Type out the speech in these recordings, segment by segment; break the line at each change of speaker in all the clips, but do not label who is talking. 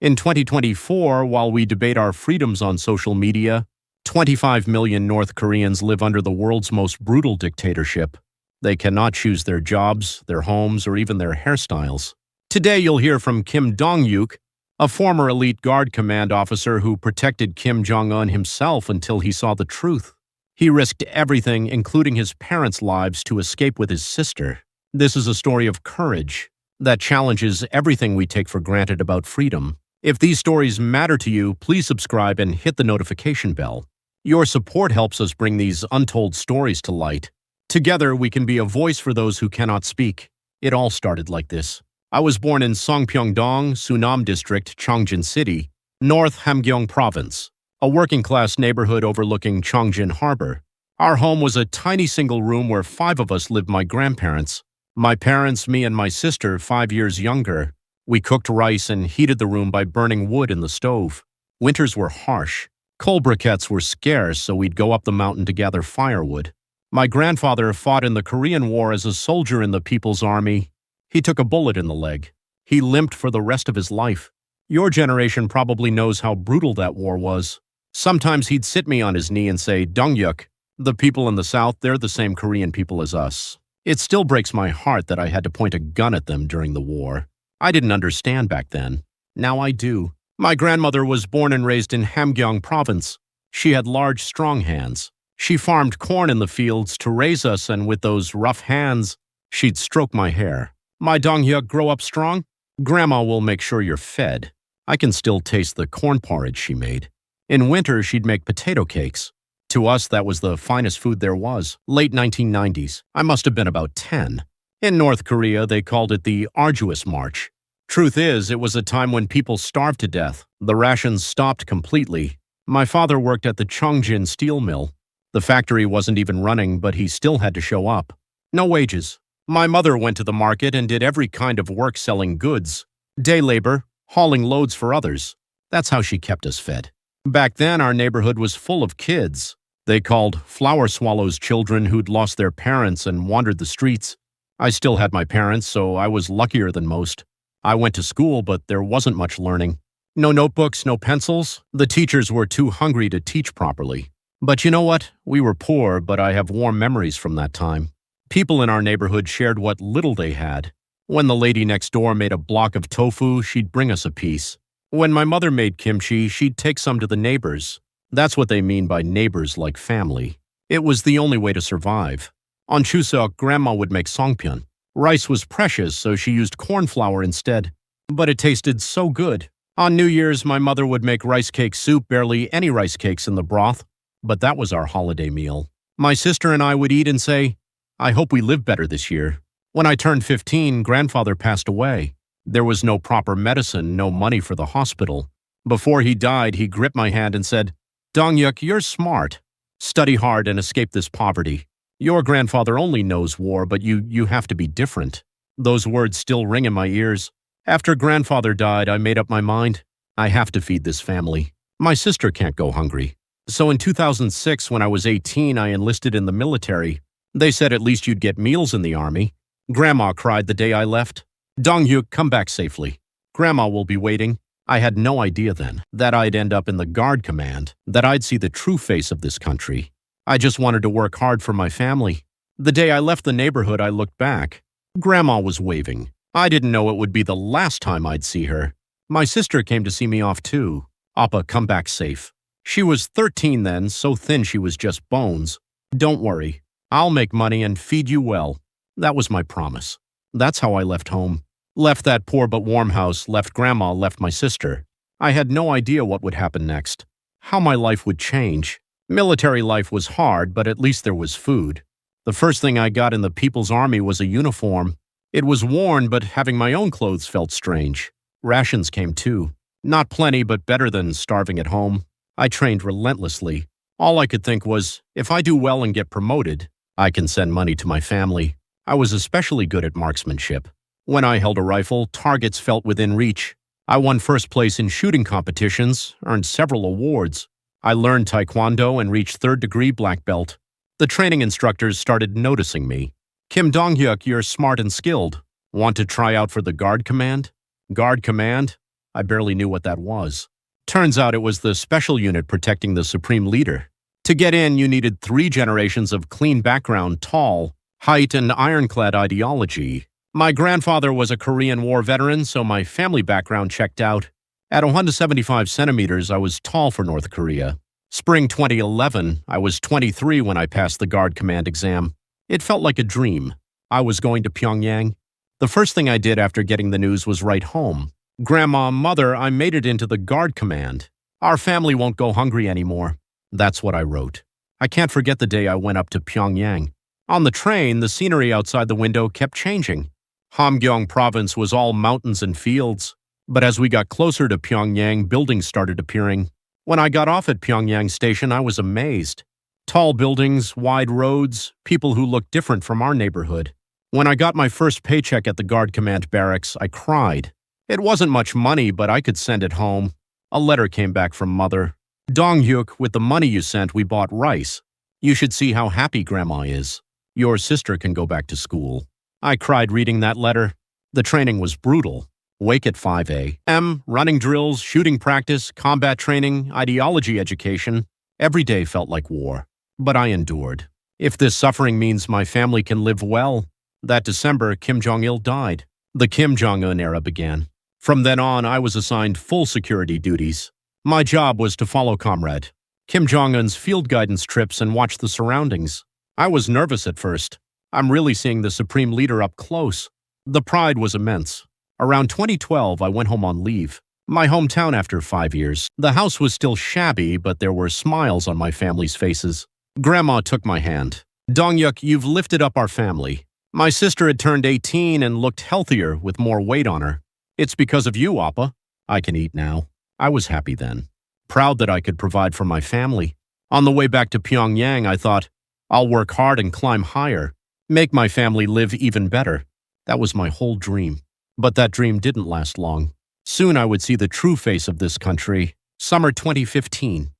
In 2024, while we debate our freedoms on social media, 25 million North Koreans live under the world's most brutal dictatorship. They cannot choose their jobs, their homes, or even their hairstyles. Today you'll hear from Kim Dong-yuk, a former elite guard command officer who protected Kim Jong-un himself until he saw the truth. He risked everything, including his parents' lives, to escape with his sister. This is a story of courage that challenges everything we take for granted about freedom. If these stories matter to you, please subscribe and hit the notification bell. Your support helps us bring these untold stories to light. Together, we can be a voice for those who cannot speak. It all started like this. I was born in Songpyeongdong, Sunam District, Chongjin City, North Hamgyong Province, a working-class neighborhood overlooking Chongjin Harbor. Our home was a tiny single room where 5 of us lived: my grandparents, my parents, me, and my sister, 5 years younger. We cooked rice and heated the room by burning wood in the stove. Winters were harsh. Coal briquettes were scarce, so we'd go up the mountain to gather firewood. My grandfather fought in the Korean War as a soldier in the People's Army. He took a bullet in the leg. He limped for the rest of his life. Your generation probably knows how brutal that war was. Sometimes he'd sit me on his knee and say, "Dong-yuk, the people in the South, they're the same Korean people as us." It still breaks my heart that I had to point a gun at them during the war. I didn't understand back then. Now I do. My grandmother was born and raised in Hamgyong Province. She had large, strong hands. She farmed corn in the fields to raise us, and with those rough hands, she'd stroke my hair. "My Dong-yuk, grow up strong. Grandma will make sure you're fed." I can still taste the corn porridge she made. In winter, she'd make potato cakes. To us, that was the finest food there was. Late 1990s. I must have been about 10. In North Korea, they called it the Arduous March. Truth is, it was a time when people starved to death. The rations stopped completely. My father worked at the Chongjin steel mill. The factory wasn't even running, but he still had to show up. No wages. My mother went to the market and did every kind of work selling goods. Day labor, hauling loads for others. That's how she kept us fed. Back then, our neighborhood was full of kids. They called flower swallows children who'd lost their parents and wandered the streets. I still had my parents, so I was luckier than most. I went to school, but there wasn't much learning. No notebooks, no pencils. The teachers were too hungry to teach properly. But you know what? We were poor, but I have warm memories from that time. People in our neighborhood shared what little they had. When the lady next door made a block of tofu, she'd bring us a piece. When my mother made kimchi, she'd take some to the neighbors. That's what they mean by neighbors like family. It was the only way to survive. On Chuseok, Grandma would make songpyeon. Rice was precious, so she used corn flour instead. But it tasted so good. On New Year's, my mother would make rice cake soup, barely any rice cakes in the broth. But that was our holiday meal. My sister and I would eat and say, "I hope we live better this year." When I turned 15, Grandfather passed away. There was no proper medicine, no money for the hospital. Before he died, he gripped my hand and said, "Dong-yuk, you're smart. Study hard and escape this poverty. Your grandfather only knows war, but you have to be different." Those words still ring in my ears. After Grandfather died, I made up my mind. I have to feed this family. My sister can't go hungry. So in 2006, when I was 18, I enlisted in the military. They said at least you'd get meals in the army. Grandma cried the day I left. "Dong-yuk, come back safely. Grandma will be waiting." I had no idea then that I'd end up in the guard command, that I'd see the true face of this country. I just wanted to work hard for my family. The day I left the neighborhood, I looked back. Grandma was waving. I didn't know it would be the last time I'd see her. My sister came to see me off too. "Appa, come back safe." She was 13 then, so thin she was just bones. "Don't worry. I'll make money and feed you well." That was my promise. That's how I left home. Left that poor but warm house, left Grandma, left my sister. I had no idea what would happen next, how my life would change. Military life was hard, but at least there was food. The first thing I got in the People's Army was a uniform. It was worn, but having my own clothes felt strange. Rations came too. Not plenty, but better than starving at home. I trained relentlessly. All I could think was, if I do well and get promoted, I can send money to my family. I was especially good at marksmanship. When I held a rifle, targets felt within reach. I won first place in shooting competitions, earned several awards. I learned Taekwondo and reached 3rd-degree black belt. The training instructors started noticing me. "Kim Dong-yuk, you're smart and skilled. Want to try out for the guard command?" Guard command? I barely knew what that was. Turns out it was the special unit protecting the supreme leader. To get in, you needed 3 generations of clean background, tall, height, and ironclad ideology. My grandfather was a Korean War veteran, so my family background checked out. At 175 centimeters, I was tall for North Korea. Spring 2011, I was 23 when I passed the Guard Command exam. It felt like a dream. I was going to Pyongyang. The first thing I did after getting the news was write home. Grandma, Mother, I made it into the Guard Command. Our family won't go hungry anymore. That's what I wrote. I can't forget the day I went up to Pyongyang. On the train, the scenery outside the window kept changing. Hamgyong province was all mountains and fields. But as we got closer to Pyongyang, buildings started appearing. When I got off at Pyongyang Station, I was amazed. Tall buildings, wide roads, people who looked different from our neighborhood. When I got my first paycheck at the Guard Command barracks, I cried. It wasn't much money, but I could send it home. A letter came back from Mother. Dong-hyuk, with the money you sent, we bought rice. You should see how happy Grandma is. Your sister can go back to school. I cried reading that letter. The training was brutal. Wake at 5 a.m., running drills, shooting practice, combat training, ideology education. Every day felt like war. But I endured. If this suffering means my family can live well. That December, Kim Jong-il died. The Kim Jong-un era began. From then on, I was assigned full security duties. My job was to follow Comrade Kim Jong-un's field guidance trips and watch the surroundings. I was nervous at first. I'm really seeing the Supreme Leader up close. The pride was immense. Around 2012, I went home on leave. My hometown after 5 years. The house was still shabby, but there were smiles on my family's faces. Grandma took my hand. Dong-hyuk, you've lifted up our family. My sister had turned 18 and looked healthier with more weight on her. It's because of you, Appa. I can eat now. I was happy then. Proud that I could provide for my family. On the way back to Pyongyang, I thought, I'll work hard and climb higher. Make my family live even better. That was my whole dream. But that dream didn't last long. Soon I would see the true face of this country. Summer 2015.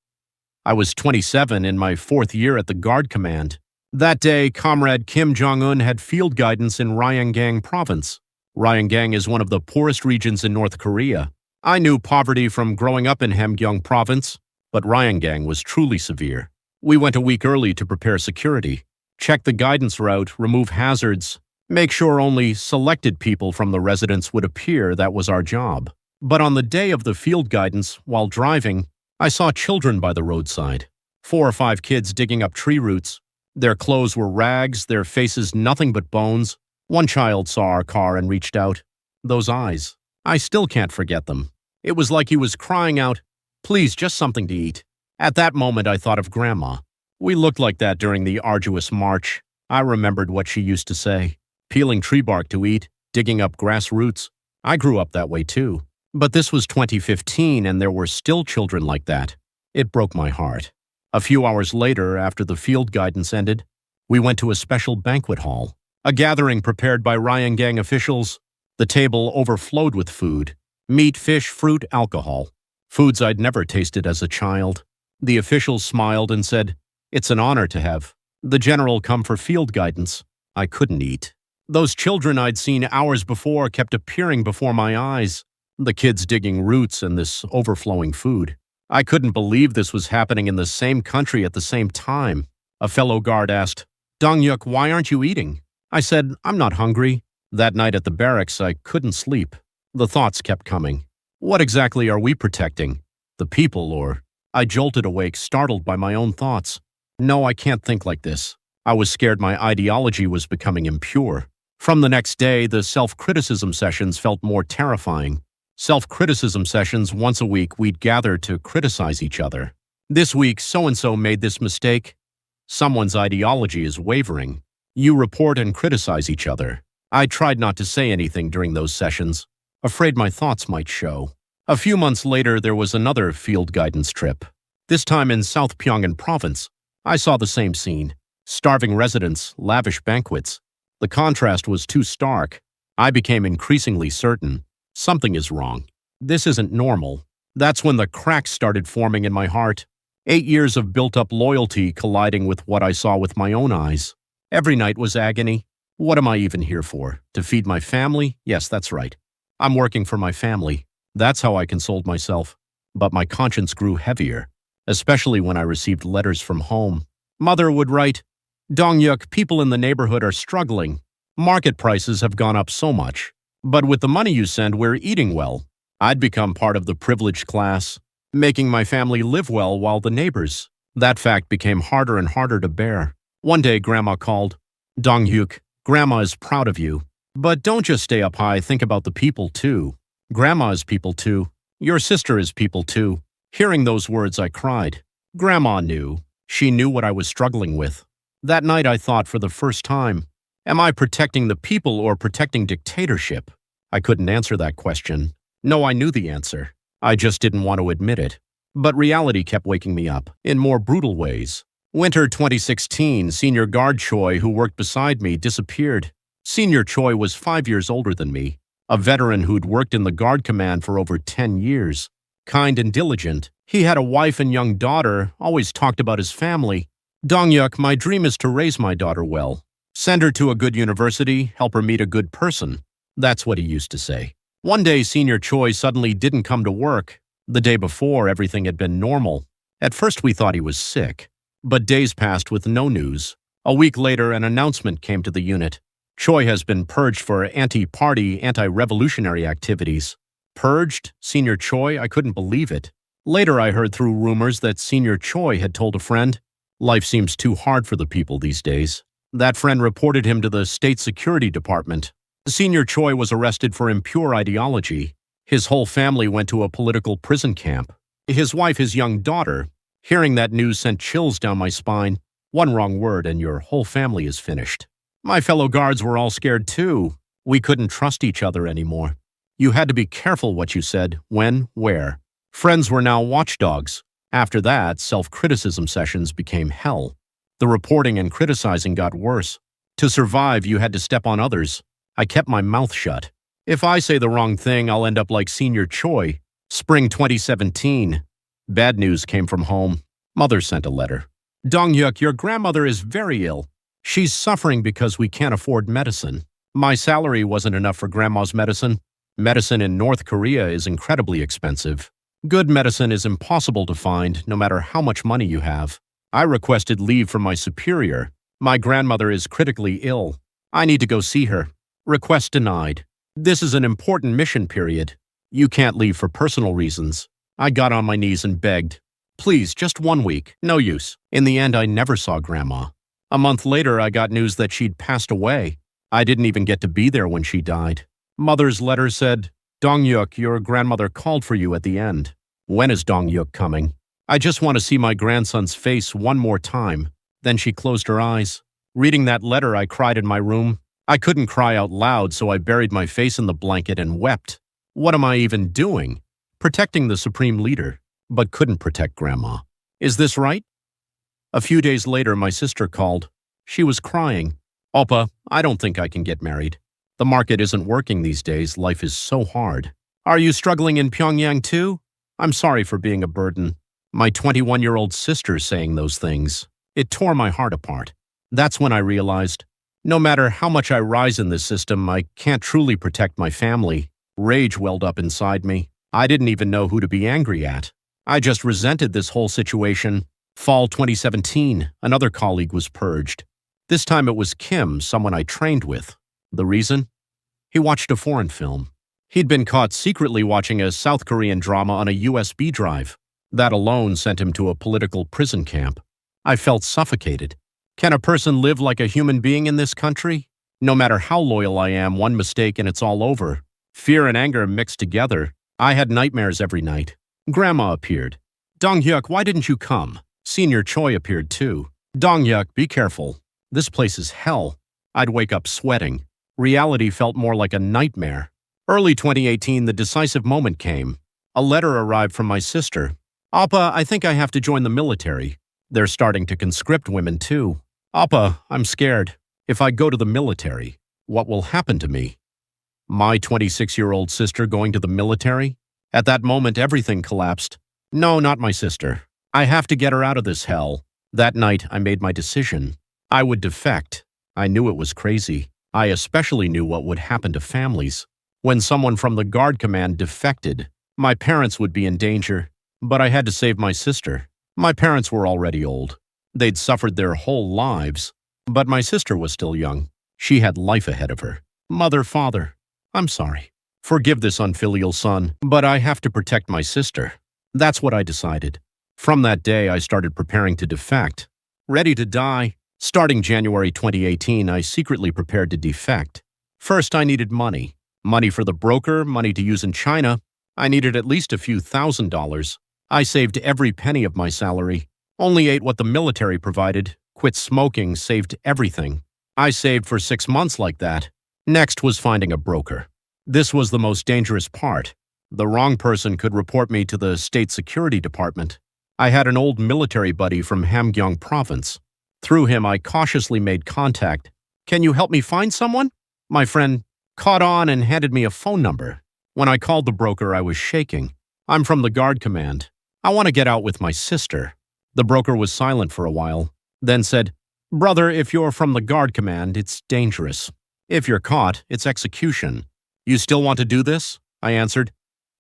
I was 27 in my 4th year at the Guard Command. That day, Comrade Kim Jong-un had field guidance in Ryanggang province. Ryanggang is one of the poorest regions in North Korea. I knew poverty from growing up in Hamgyong province, but Ryanggang was truly severe. We went a week early to prepare security, check the guidance route, remove hazards, make sure only selected people from the residents would appear. That was our job. But on the day of the field guidance, while driving, I saw children by the roadside. 4 or 5 kids digging up tree roots. Their clothes were rags, their faces nothing but bones. One child saw our car and reached out. Those eyes. I still can't forget them. It was like he was crying out, please, just something to eat. At that moment, I thought of Grandma. We looked like that during the Arduous March. I remembered what she used to say. Peeling tree bark to eat, digging up grass roots. I grew up that way too. But this was 2015 and there were still children like that. It broke my heart. A few hours later, after the field guidance ended, we went to a special banquet hall. A gathering prepared by Ryanggang officials. The table overflowed with food. Meat, fish, fruit, alcohol. Foods I'd never tasted as a child. The officials smiled and said, it's an honor to have the general come for field guidance. I couldn't eat. Those children I'd seen hours before kept appearing before my eyes. The kids digging roots and this overflowing food. I couldn't believe this was happening in the same country at the same time. A fellow guard asked, Dong-hyuk, why aren't you eating? I said, I'm not hungry. That night at the barracks, I couldn't sleep. The thoughts kept coming. What exactly are we protecting? The people, or... I jolted awake, startled by my own thoughts. No, I can't think like this. I was scared my ideology was becoming impure. From the next day, the self-criticism sessions felt more terrifying. Self-criticism sessions once a week, we'd gather to criticize each other. This week, so-and-so made this mistake. Someone's ideology is wavering. You report and criticize each other. I tried not to say anything during those sessions, afraid my thoughts might show. A few months later, there was another field guidance trip. This time in South Pyongan province. I saw the same scene. Starving residents, lavish banquets. The contrast was too stark. I became increasingly certain. Something is wrong. This isn't normal. That's when the cracks started forming in my heart. 8 years of built-up loyalty colliding with what I saw with my own eyes. Every night was agony. What am I even here for? To feed my family? Yes, that's right. I'm working for my family. That's how I consoled myself. But my conscience grew heavier, especially when I received letters from home. Mother would write, "Dongyuk, people in the neighborhood are struggling. Market prices have gone up so much. But with the money you send, we're eating well." I'd become part of the privileged class, making my family live well while the neighbors. That fact became harder and harder to bear. One day, Grandma called. "Dongyuk, Grandma is proud of you. But don't just stay up high, think about the people too. Grandma is people too. Your sister is people too." Hearing those words, I cried. Grandma knew. She knew what I was struggling with. That night I thought for the first time, am I protecting the people or protecting dictatorship? I couldn't answer that question. No, I knew the answer. I just didn't want to admit it. But reality kept waking me up, in more brutal ways. Winter 2016, Senior Guard Choi, who worked beside me, disappeared. Senior Choi was 5 years older than me, a veteran who'd worked in the Guard Command for over 10 years. Kind and diligent, he had a wife and young daughter, always talked about his family. "Dongyuk, my dream is to raise my daughter well. Send her to a good university, help her meet a good person." That's what he used to say. One day, Senior Choi suddenly didn't come to work. The day before, everything had been normal. At first, we thought he was sick. But days passed with no news. A week later, an announcement came to the unit. Choi has been purged for anti-party, anti-revolutionary activities. Purged? Senior Choi? I couldn't believe it. Later, I heard through rumors that Senior Choi had told a friend, "Life seems too hard for the people these days." That friend reported him to the State Security Department. Senior Choi was arrested for impure ideology. His whole family went to a political prison camp. His wife, his young daughter. Hearing that news sent chills down my spine. One wrong word and your whole family is finished. My fellow guards were all scared too. We couldn't trust each other anymore. You had to be careful what you said, when, where. Friends were now watchdogs. After that, self-criticism sessions became hell. The reporting and criticizing got worse. To survive, you had to step on others. I kept my mouth shut. If I say the wrong thing, I'll end up like Senior Choi. Spring 2017. Bad news came from home. Mother sent a letter. "Dongyuk, your grandmother is very ill. She's suffering because we can't afford medicine." My salary wasn't enough for Grandma's medicine. Medicine in North Korea is incredibly expensive. Good medicine is impossible to find, no matter how much money you have. I requested leave from my superior. "My grandmother is critically ill. I need to go see her." Request denied. "This is an important mission period. You can't leave for personal reasons." I got on my knees and begged. "Please, just 1 week. No use." In the end, I never saw Grandma. A month later, I got news that she'd passed away. I didn't even get to be there when she died. Mother's letter said, "Dongyuk, your grandmother called for you at the end. When is Dongyuk coming? I just want to see my grandson's face one more time." Then she closed her eyes. Reading that letter, I cried in my room. I couldn't cry out loud, so I buried my face in the blanket and wept. What am I even doing? Protecting the supreme leader, but couldn't protect Grandma. Is this right? A few days later, my sister called. She was crying. "Oppa, I don't think I can get married. The market isn't working these days. Life is so hard. Are you struggling in Pyongyang too? I'm sorry for being a burden." My 21-year-old sister saying those things. It tore my heart apart. That's when I realized, no matter how much I rise in this system, I can't truly protect my family. Rage welled up inside me. I didn't even know who to be angry at. I just resented this whole situation. Fall 2017, another colleague was purged. This time it was Kim, someone I trained with. The reason? He watched a foreign film. He'd been caught secretly watching a South Korean drama on a USB drive. That alone sent him to a political prison camp. I felt suffocated. Can a person live like a human being in this country? No matter how loyal I am, one mistake and it's all over. Fear and anger mixed together. I had nightmares every night. Grandma appeared. "Dongyuk, why didn't you come?" Senior Choi appeared too. "Dongyuk, be careful. This place is hell." I'd wake up sweating. Reality felt more like a nightmare. Early 2018, the decisive moment came. A letter arrived from my sister. "Appa, I think I have to join the military. They're starting to conscript women too. Appa, I'm scared. If I go to the military, what will happen to me?" My 26-year-old sister going to the military? At that moment, everything collapsed. No, not my sister. I have to get her out of this hell. That night, I made my decision. I would defect. I knew it was crazy. I especially knew what would happen to families. When someone from the Guard Command defected, My parents would be in danger, but I had to save my sister. My parents were already old. They'd suffered their whole lives, but my sister was still young. She had life ahead of her. Mother, father, I'm sorry. Forgive this unfilial son, but I have to protect my sister. That's what I decided. From that day, I started preparing to defect. Ready to die. Starting January 2018, I secretly prepared to defect. First, I needed money. Money for the broker, money to use in China. I needed at least a few $1,000s. I saved every penny of my salary. Only ate what the military provided. Quit smoking, saved everything. I saved for 6 months like that. Next was finding a broker. This was the most dangerous part. The wrong person could report me to the State Security Department. I had an old military buddy from Hamgyong province. Through him, I cautiously made contact. Can you help me find someone? My friend caught on and handed me a phone number. When I called the broker, I was shaking. I'm from the Guard Command. I want to get out with my sister. The broker was silent for a while, then said, Brother, if you're from the Guard Command, it's dangerous. If you're caught, it's execution. You still want to do this? I answered.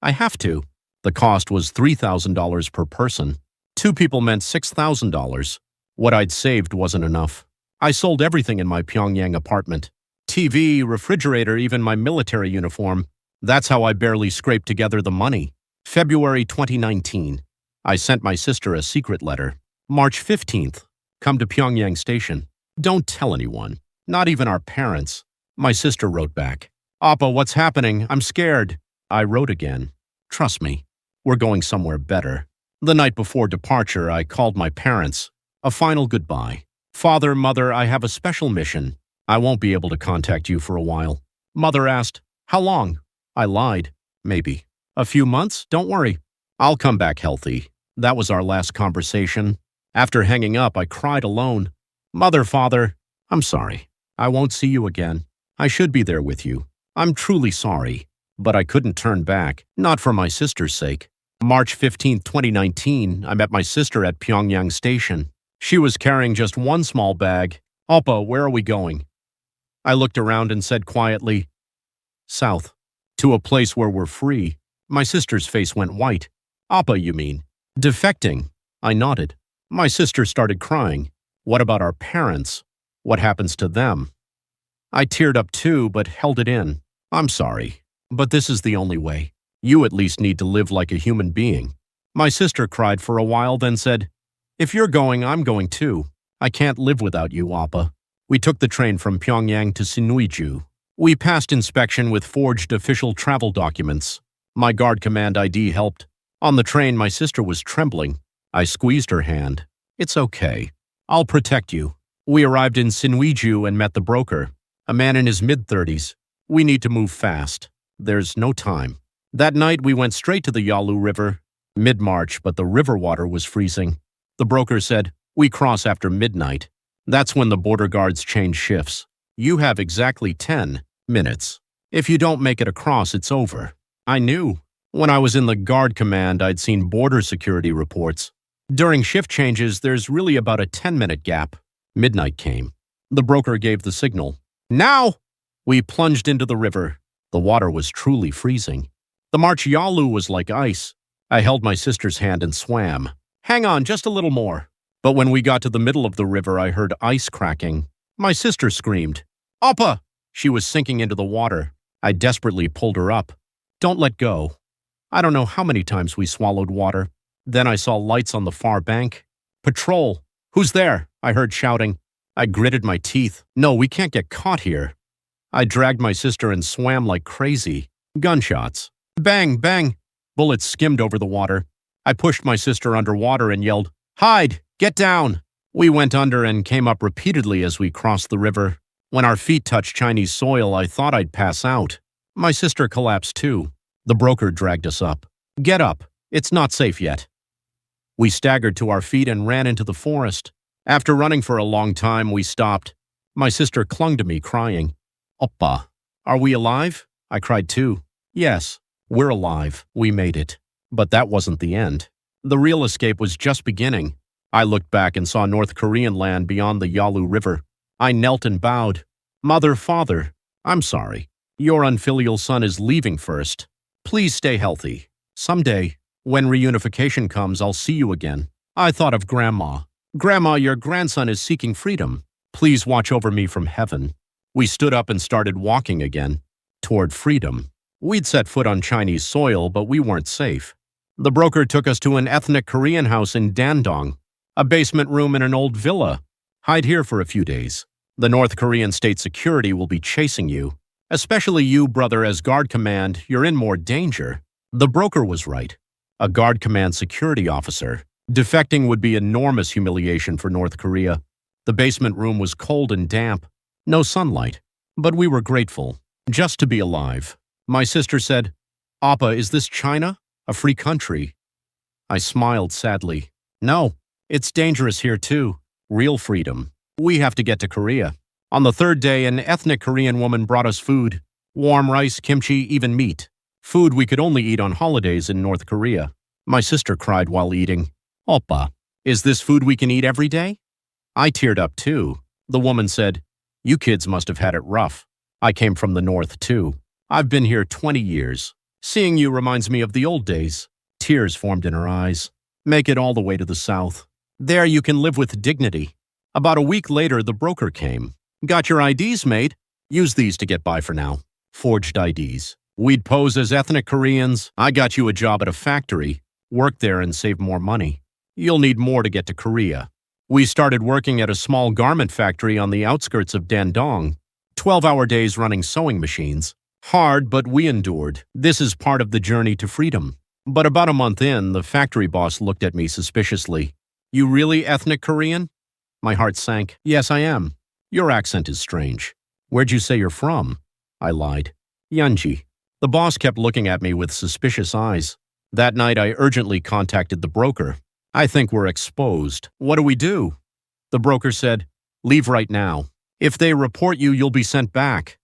I have to. The cost was $3,000 per person. 2 people meant $6,000. What I'd saved wasn't enough. I sold everything in my Pyongyang apartment. TV, refrigerator, even my military uniform. That's how I barely scraped together the money. February 2019. I sent my sister a secret letter. March 15th. Come to Pyongyang Station. Don't tell anyone. Not even our parents. My sister wrote back. Appa, what's happening? I'm scared. I wrote again. Trust me. We're going somewhere better. The night before departure, I called my parents. A final goodbye. Father, Mother, I have a special mission. I won't be able to contact you for a while. Mother asked, how long? I lied. Maybe. A few months? Don't worry. I'll come back healthy. That was our last conversation. After hanging up, I cried alone. Mother, Father, I'm sorry. I won't see you again. I should be there with you. I'm truly sorry. But I couldn't turn back, not for my sister's sake. March 15, 2019, I met my sister at Pyongyang Station. She was carrying just one small bag. Oppa, where are we going? I looked around and said quietly, South, to a place where we're free. My sister's face went white. Oppa, you mean? Defecting. I nodded. My sister started crying. What about our parents? What happens to them? I teared up too, but held it in. I'm sorry, but this is the only way. You at least need to live like a human being. My sister cried for a while, then said, If you're going, I'm going too. I can't live without you, Appa. We took the train from Pyongyang to Sinuiju. We passed inspection with forged official travel documents. My Guard Command ID helped. On the train, my sister was trembling. I squeezed her hand. It's okay. I'll protect you. We arrived in Sinuiju and met the broker, a man in his mid-30s. We need to move fast. There's no time. That night, we went straight to the Yalu River. Mid-March, but the river water was freezing. The broker said, we cross after midnight. That's when the border guards change shifts. You have exactly 10 minutes. If you don't make it across, it's over. I knew. When I was in the Guard Command, I'd seen border security reports. During shift changes, there's really about a 10-minute gap. Midnight came. The broker gave the signal. Now! We plunged into the river. The water was truly freezing. The March Yalu was like ice. I held my sister's hand and swam. Hang on, just a little more. But when we got to the middle of the river, I heard ice cracking. My sister screamed. Appa! She was sinking into the water. I desperately pulled her up. Don't let go. I don't know how many times we swallowed water. Then I saw lights on the far bank. Patrol! Who's there? I heard shouting. I gritted my teeth. No, we can't get caught here. I dragged my sister and swam like crazy. Gunshots. Bang, bang. Bullets skimmed over the water. I pushed my sister underwater and yelled, Hide! Get down! We went under and came up repeatedly as we crossed the river. When our feet touched Chinese soil, I thought I'd pass out. My sister collapsed too. The broker dragged us up. Get up. It's not safe yet. We staggered to our feet and ran into the forest. After running for a long time, we stopped. My sister clung to me, crying. Oppa, are we alive? I cried too. Yes, we're alive. We made it. But that wasn't the end. The real escape was just beginning. I looked back and saw North Korean land beyond the Yalu River. I knelt and bowed. Mother, Father, I'm sorry. Your unfilial son is leaving first. Please stay healthy. Someday, when reunification comes, I'll see you again. I thought of Grandma. Grandma, your grandson is seeking freedom. Please watch over me from heaven. We stood up and started walking again, toward freedom. We'd set foot on Chinese soil, but we weren't safe. The broker took us to an ethnic Korean house in Dandong, a basement room in an old villa. Hide here for a few days. The North Korean state security will be chasing you. Especially you, brother, as guard command, you're in more danger. The broker was right. A guard command security officer. Defecting would be enormous humiliation for North Korea. The basement room was cold and damp. No sunlight. But we were grateful. Just to be alive. My sister said, "Appa, is this China? A free country?" I smiled sadly. No, it's dangerous here too. Real freedom. We have to get to Korea. On the third day, an ethnic Korean woman brought us food. Warm rice, kimchi, even meat. Food we could only eat on holidays in North Korea. My sister cried while eating. "Oppa, is this food we can eat every day?" I teared up too. The woman said, "You kids must have had it rough. I came from the north too. I've been here 20 years. Seeing you reminds me of the old days." Tears formed in her eyes. "Make it all the way to the south. There you can live with dignity." About a week later, the broker came. "Got your IDs, mate? Use these to get by for now." Forged IDs. We'd pose as ethnic Koreans. I got you a job at a factory. Work there and save more money. You'll need more to get to Korea. We started working at a small garment factory on the outskirts of Dandong. 12-hour days running sewing machines. Hard, but we endured. This is part of the journey to freedom. But about a month in, the factory boss looked at me suspiciously. "You really ethnic Korean?" My heart sank. "Yes, I am. Your accent is strange. Where'd you say you're from?" I lied. "Yanji." The boss kept looking at me with suspicious eyes. That night, I urgently contacted the broker. "I think we're exposed. What do we do?" The broker said, "Leave right now. If they report you, you'll be sent back."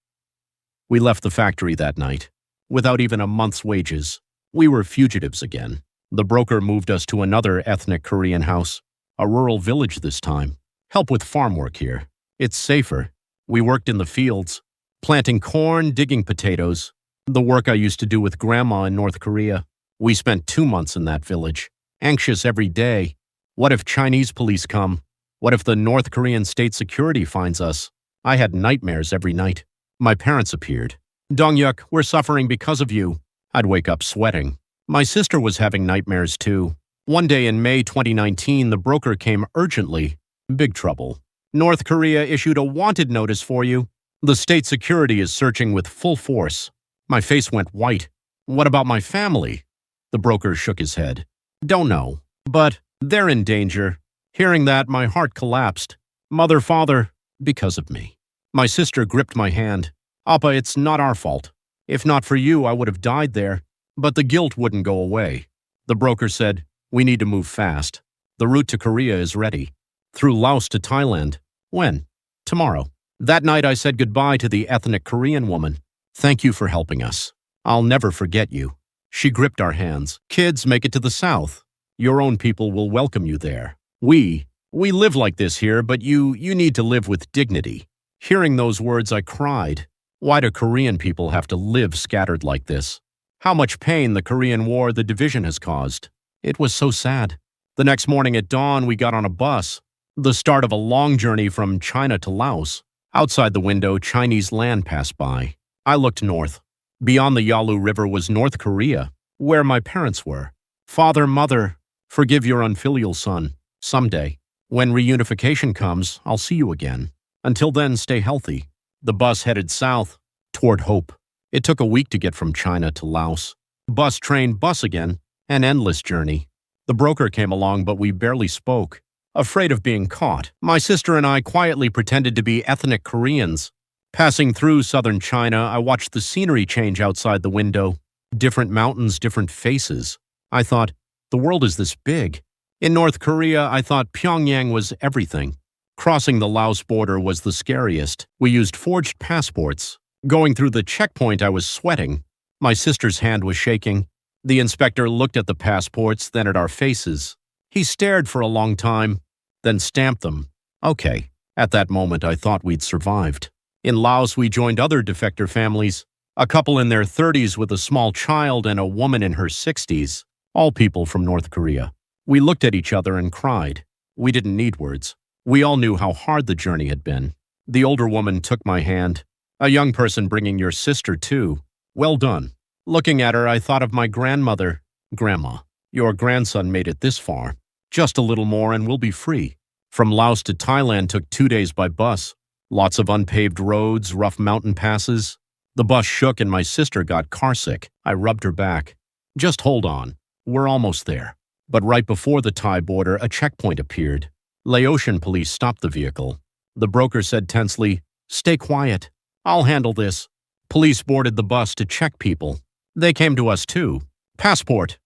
We left the factory that night, without even a month's wages. We were fugitives again. The broker moved us to another ethnic Korean house, a rural village this time. Help with farm work here. It's safer. We worked in the fields, planting corn, digging potatoes, the work I used to do with Grandma in North Korea. We spent 2 months in that village, anxious every day. What if Chinese police come? What if the North Korean state security finds us? I had nightmares every night. My parents appeared. "Dongyuk, we're suffering because of you." I'd wake up sweating. My sister was having nightmares too. One day in May 2019, the broker came urgently. "Big trouble. North Korea issued a wanted notice for you. The state security is searching with full force." My face went white. "What about my family?" The broker shook his head. "Don't know. But they're in danger." Hearing that, my heart collapsed. "Mother, father," because of me. My sister gripped my hand. "Appa, it's not our fault. If not for you, I would have died there." But the guilt wouldn't go away. The broker said, "We need to move fast. The route to Korea is ready. Through Laos to Thailand." "When?" "Tomorrow." That night I said goodbye to the ethnic Korean woman. "Thank you for helping us. I'll never forget you." She gripped our hands. "Kids, make it to the south. Your own people will welcome you there. We live like this here, but you need to live with dignity." Hearing those words, I cried. Why do Korean people have to live scattered like this? How much pain the Korean War, the division has caused. It was so sad. The next morning at dawn, we got on a bus. The start of a long journey from China to Laos. Outside the window, Chinese land passed by. I looked north. Beyond the Yalu River was North Korea, where my parents were. "Father, mother, forgive your unfilial son. Someday, when reunification comes, I'll see you again. Until then, stay healthy." The bus headed south, toward hope. It took a week to get from China to Laos. Bus, train, bus again. An endless journey. The broker came along, but we barely spoke. Afraid of being caught, my sister and I quietly pretended to be ethnic Koreans. Passing through southern China, I watched the scenery change outside the window. Different mountains, different faces. I thought, the world is this big. In North Korea, I thought Pyongyang was everything. Crossing the Laos border was the scariest. We used forged passports. Going through the checkpoint, I was sweating. My sister's hand was shaking. The inspector looked at the passports, then at our faces. He stared for a long time, then stamped them. Okay. At that moment, I thought we'd survived. In Laos, we joined other defector families. A couple in their 30s with a small child and a woman in her 60s, all people from North Korea. We looked at each other and cried. We didn't need words. We all knew how hard the journey had been. The older woman took my hand. A young person bringing your sister too. Well done. Looking at her, I thought of my grandmother. Grandma, your grandson made it this far. Just a little more and we'll be free. From Laos to Thailand took 2 days by bus. Lots of unpaved roads, rough mountain passes. The bus shook and my sister got carsick. I rubbed her back. Just hold on. We're almost there. But right before the Thai border, a checkpoint appeared. Laotian police stopped the vehicle. The broker said tensely, "Stay quiet. I'll handle this." Police boarded the bus to check people. They came to us too. Passport.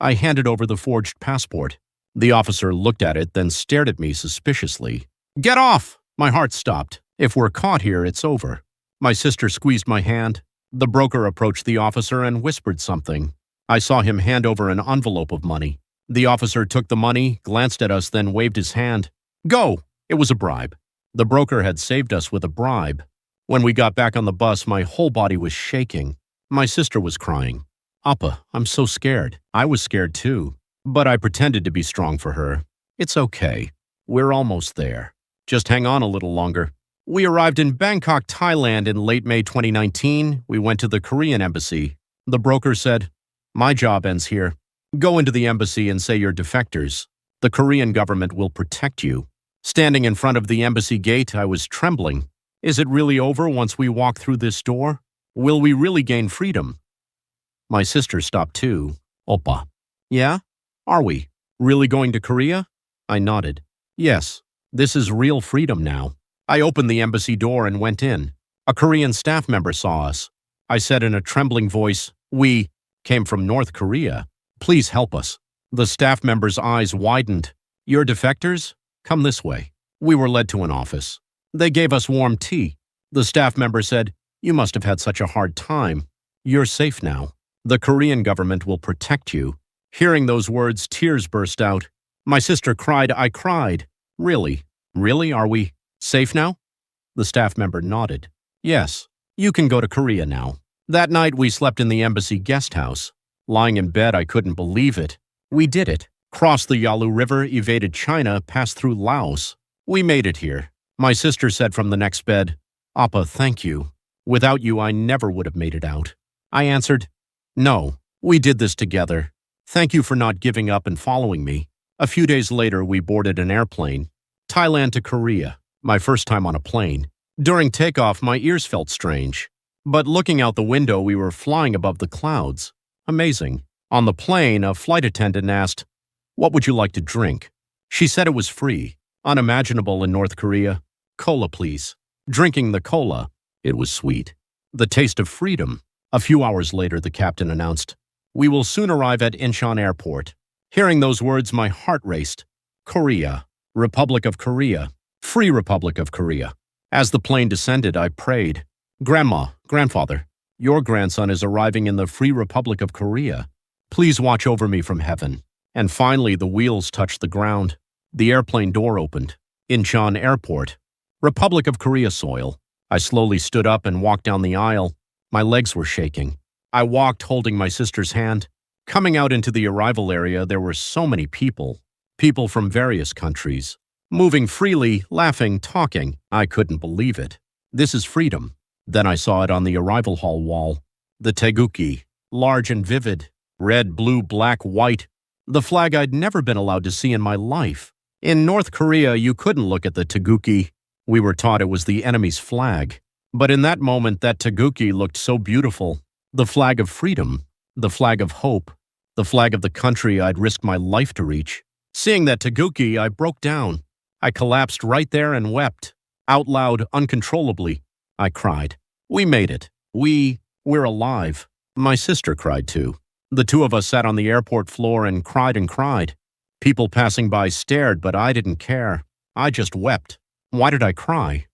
I handed over the forged passport. The officer looked at it, then stared at me suspiciously. "Get off!" My heart stopped. If we're caught here, it's over. My sister squeezed my hand. The broker approached the officer and whispered something. I saw him hand over an envelope of money. The officer took the money, glanced at us, then waved his hand. "Go!" It was a bribe. The broker had saved us with a bribe. When we got back on the bus, my whole body was shaking. My sister was crying. "Appa, I'm so scared." I was scared too, but I pretended to be strong for her. "It's okay. We're almost there. Just hang on a little longer." We arrived in Bangkok, Thailand in late May 2019. We went to the Korean embassy. The broker said, "My job ends here. Go into the embassy and say you're defectors. The Korean government will protect you." Standing in front of the embassy gate, I was trembling. Is it really over once we walk through this door? Will we really gain freedom? My sister stopped too. "Oppa." "Yeah? Are we really going to Korea?" I nodded. "Yes, this is real freedom now." I opened the embassy door and went in. A Korean staff member saw us. I said in a trembling voice, "We came from North Korea. Please help us." The staff member's eyes widened. "You're defectors? Come this way." We were led to an office. They gave us warm tea. The staff member said, "You must have had such a hard time. You're safe now. The Korean government will protect you." Hearing those words, tears burst out. My sister cried. I cried. "Really? Really? Are we safe now?" The staff member nodded. "Yes, you can go to Korea now." That night we slept in the embassy guest house. Lying in bed, I couldn't believe it. We did it. Crossed the Yalu River, evaded China, passed through Laos. We made it here. My sister said from the next bed, "Appa, thank you. Without you, I never would have made it out." I answered, "No, we did this together. Thank you for not giving up and following me." A few days later, we boarded an airplane. Thailand to Korea, my first time on a plane. During takeoff, my ears felt strange. But looking out the window, we were flying above the clouds. Amazing. On the plane, a flight attendant asked, "What would you like to drink?" She said it was free. Unimaginable in North Korea. "Cola, please." Drinking the cola, it was sweet. The taste of freedom. A few hours later, the captain announced, "We will soon arrive at Incheon Airport." Hearing those words, my heart raced. Korea. Republic of Korea. Free Republic of Korea. As the plane descended, I prayed, "Grandma, grandfather, your grandson is arriving in the Free Republic of Korea. Please watch over me from heaven." And finally, the wheels touched the ground. The airplane door opened. Incheon Airport. Republic of Korea soil. I slowly stood up and walked down the aisle. My legs were shaking. I walked holding my sister's hand. Coming out into the arrival area, there were so many people. People from various countries. Moving freely, laughing, talking. I couldn't believe it. This is freedom. Then I saw it on the arrival hall wall. The taeguki, large and vivid. Red, blue, black, white. The flag I'd never been allowed to see in my life. In North Korea, you couldn't look at the taeguki. We were taught it was the enemy's flag. But in that moment, that taeguki looked so beautiful. The flag of freedom. The flag of hope. The flag of the country I'd risked my life to reach. Seeing that taeguki, I broke down. I collapsed right there and wept. Out loud, uncontrollably. I cried. We made it. We're alive. My sister cried too. The two of us sat on the airport floor and cried and cried. People passing by stared, but I didn't care. I just wept. Why did I cry?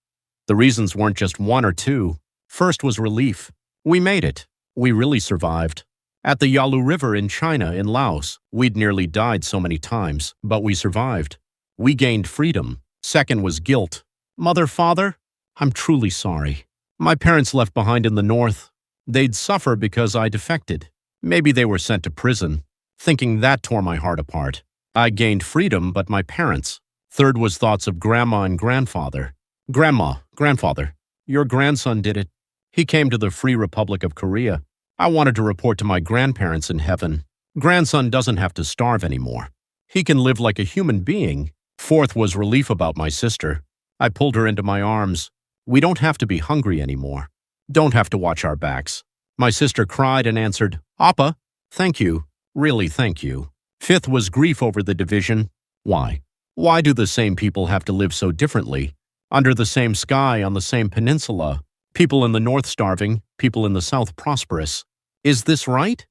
The reasons weren't just one or two. First was relief. We made it. We really survived. At the Yalu River in China, in Laos, we'd nearly died so many times, but we survived. We gained freedom. Second was guilt. Mother, father, I'm truly sorry. My parents left behind in the north. They'd suffer because I defected. Maybe they were sent to prison. Thinking that tore my heart apart. I gained freedom, but my parents. Third was thoughts of grandma and grandfather. Grandma, grandfather, your grandson did it. He came to the Free Republic of Korea. I wanted to report to my grandparents in heaven. Grandson doesn't have to starve anymore. He can live like a human being. Fourth was relief about my sister. I pulled her into my arms. We don't have to be hungry anymore. Don't have to watch our backs. My sister cried and answered, Appa, thank you. Really, thank you. Fifth was grief over the division. Why? Why do the same people have to live so differently? Under the same sky, on the same peninsula. People in the north starving, people in the south prosperous. Is this right?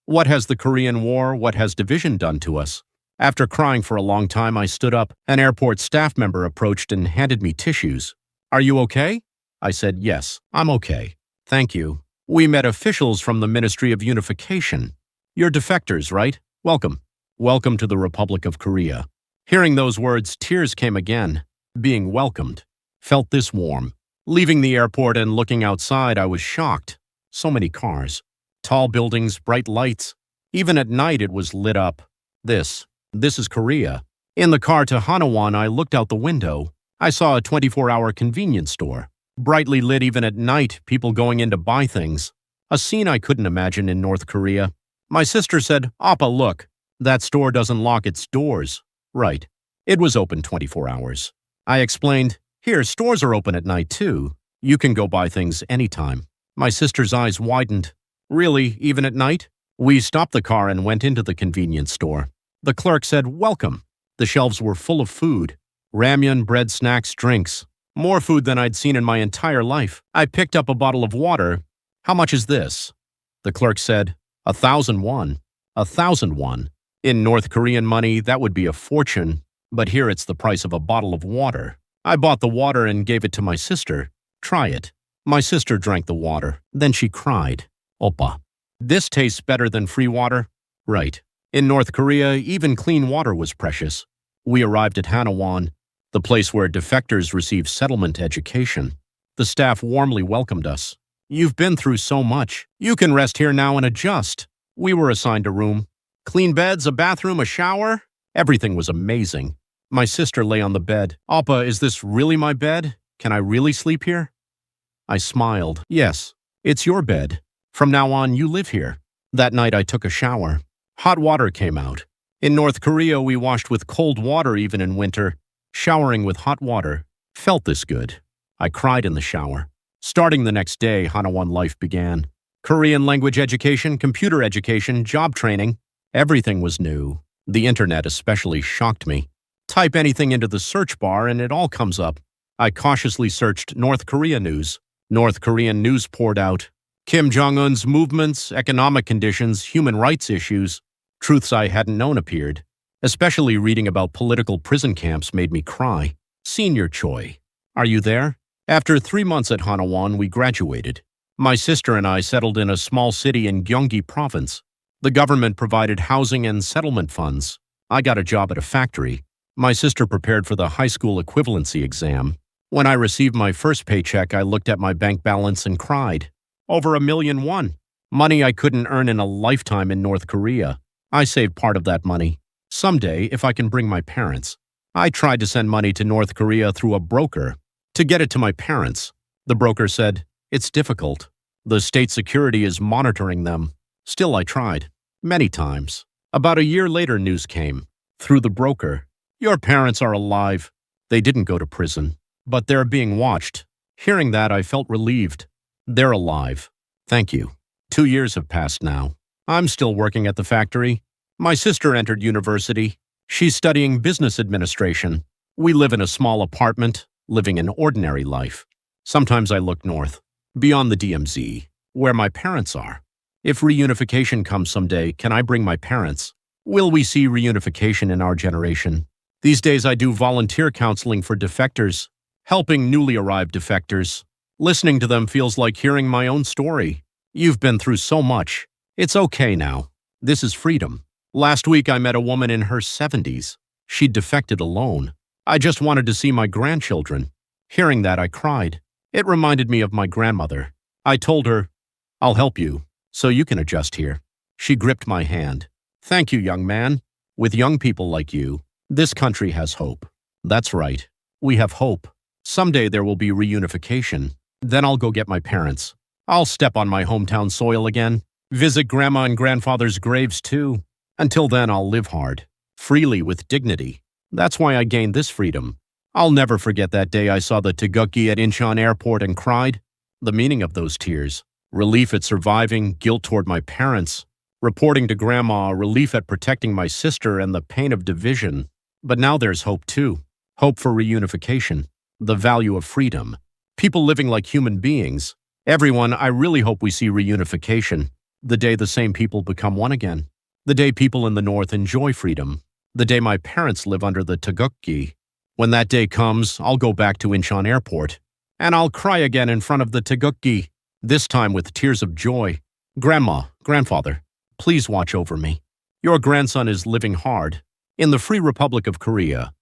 What has the Korean War, what has division done to us? After crying for a long time, I stood up. An airport staff member approached and handed me tissues. Are you okay? I said, yes, I'm okay. Thank you. We met officials from the Ministry of Unification. You're defectors, right? Welcome. Welcome to the Republic of Korea. Hearing those words, tears came again. Being welcomed. Felt this warm. Leaving the airport and looking outside, I was shocked. So many cars. Tall buildings, bright lights. Even at night it was lit up. This is Korea. In the car to Hanawan, I looked out the window. I saw a 24-hour convenience store. Brightly lit even at night, people going in to buy things. A scene I couldn't imagine in North Korea. My sister said, Appa, look, that store doesn't lock its doors. Right. It was open 24 hours. I explained, here, stores are open at night too. You can go buy things anytime. My sister's eyes widened. Really, even at night? We stopped the car and went into the convenience store. The clerk said, welcome. The shelves were full of food. Ramyun, bread, snacks, drinks. More food than I'd seen in my entire life. I picked up a bottle of water. How much is this? The clerk said, 1,000 won. 1,000 won. In North Korean money, that would be a fortune. But here it's the price of a bottle of water. I bought the water and gave it to my sister. Try it. My sister drank the water. Then she cried. Oppa. This tastes better than free water? Right. In North Korea, even clean water was precious. We arrived at Hanawan, the place where defectors receive settlement education. The staff warmly welcomed us. You've been through so much. You can rest here now and adjust. We were assigned a room. Clean beds, a bathroom, a shower. Everything was amazing. My sister lay on the bed. Appa, is this really my bed? Can I really sleep here? I smiled. Yes, it's your bed. From now on, you live here. That night I took a shower. Hot water came out. In North Korea, we washed with cold water even in winter. Showering with hot water. Felt this good. I cried in the shower. Starting the next day, Hanawan life began. Korean language education, computer education, job training. Everything was new. The internet especially shocked me. Type anything into the search bar and it all comes up. I cautiously searched North Korea news. North Korean news poured out. Kim Jong-un's movements, economic conditions, human rights issues. Truths I hadn't known appeared. Especially reading about political prison camps made me cry. Senior Choi. Are you there? After 3 months at Hanawan, we graduated. My sister and I settled in a small city in Gyeonggi province. The government provided housing and settlement funds. I got a job at a factory. My sister prepared for the high school equivalency exam. When I received my first paycheck, I looked at my bank balance and cried. Over 1 million won. Money I couldn't earn in a lifetime in North Korea. I saved part of that money. Someday, if I can bring my parents. I tried to send money to North Korea through a broker. To get it to my parents. The broker said, it's difficult. The state security is monitoring them. Still, I tried. Many times. About a year later, news came. Through the broker. Your parents are alive. They didn't go to prison. But they're being watched. Hearing that, I felt relieved. They're alive. Thank you. 2 years have passed now. I'm still working at the factory. My sister entered university. She's studying business administration. We live in a small apartment, living an ordinary life. Sometimes I look north, beyond the DMZ, where my parents are. If reunification comes someday, can I bring my parents? Will we see reunification in our generation? These days I do volunteer counseling for defectors, helping newly arrived defectors. Listening to them feels like hearing my own story. You've been through so much. It's okay now. This is freedom. Last week I met a woman in her 70s. She'd defected alone. I just wanted to see my grandchildren. Hearing that, I cried. It reminded me of my grandmother. I told her, I'll help you, so you can adjust here. She gripped my hand. Thank you, young man. With young people like you, this country has hope. That's right. We have hope. Someday there will be reunification. Then I'll go get my parents. I'll step on my hometown soil again. Visit grandma and grandfather's graves too. Until then, I'll live hard, freely with dignity. That's why I gained this freedom. I'll never forget that day I saw the Taegukgi at Incheon Airport and cried. The meaning of those tears. Relief at surviving, guilt toward my parents. Reporting to grandma, relief at protecting my sister, and the pain of division. But now there's hope too. Hope for reunification. The value of freedom. People living like human beings. Everyone, I really hope we see reunification. The day the same people become one again. The day people in the North enjoy freedom. The day my parents live under the Taegukgi. When that day comes, I'll go back to Incheon Airport. And I'll cry again in front of the Taegukgi. This time with tears of joy. Grandma, grandfather, please watch over me. Your grandson is living hard. In the Free Republic of Korea,